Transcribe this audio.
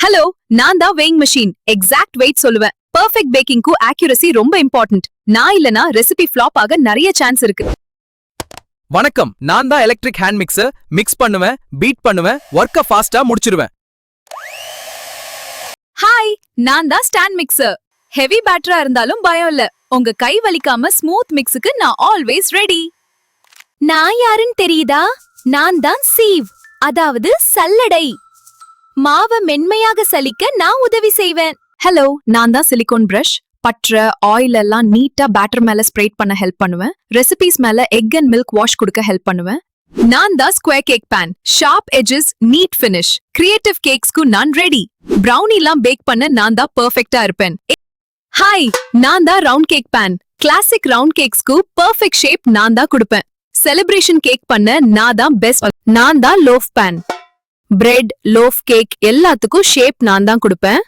Hello, நான் தான் weighing machine. Exact wait சொல்லுவேன். பெர்ஃபெக்ட் பேக்கிங்க்கு accuracy ரொம்ப இம்பார்ட்டன்ட். நான் இல்லனா ரெசிபி ஃப்ளாப் ஆக நிறைய சான்ஸ் இருக்கு. வணக்கம், நான் தான் எலக்ட்ரிக் ஹேண்ட் மிக்ஸர். மிக்ஸ் பண்ணுவேன், பீட் பண்ணுவேன், வொர்க்க ஃபாஸ்டா முடிச்சிடுவேன். ஹாய், நான் தான் ஸ்டாண்ட் மிக்ஸர். ஹெவி பேட்டரா இருந்தாலும் பயம் இல்ல. உங்க கை வலிக்காம ஸ்மூத் மிக்ஸுக்கு நான் ஆல்வேஸ் ரெடி. நான் யாருன்னு தெரியுதா? நான் தான் சீவ், அதாவது சல்லடை. மாவை மென்மையாக சலிக்க நான் உதவி செய்வேன். ஹலோ, நான் தான் சிலிகான் பிரஷ். பற்ற ஆயில் எல்லாம் நீட்டா பேட்டர் மேல ஸ்ப்ரேட் பண்ண ஹெல்ப் பண்ணுவேன். ரெசிபிஸ் மேல எக் அண்ட் மில்க் வாஷ் கொடுக்க ஹெல்ப் பண்ணுவேன். நான் தான் square cake pan. Sharp edges, neat finish. Creative கேக்ஸ்க்கு நான் ரெடி. பிரவுனி எல்லாம் பேக் பண்ண நான் தான் பெர்ஃபெக்ட்டா இருப்பேன். ஹாய், நான் தான் round cake pan. Classic round கேக்ஸ்க்கு பெர்ஃபெக்ட் ஷேப் நான் தான் கொடுப்பேன். செலிப்ரேஷன் கேக் பண்ண நான் தான் பெஸ்ட். நான் தான் loaf pan. Bread, loaf cake எல்லாத்துக்கும் ஷேப் நான் தான் கொடுப்பேன்.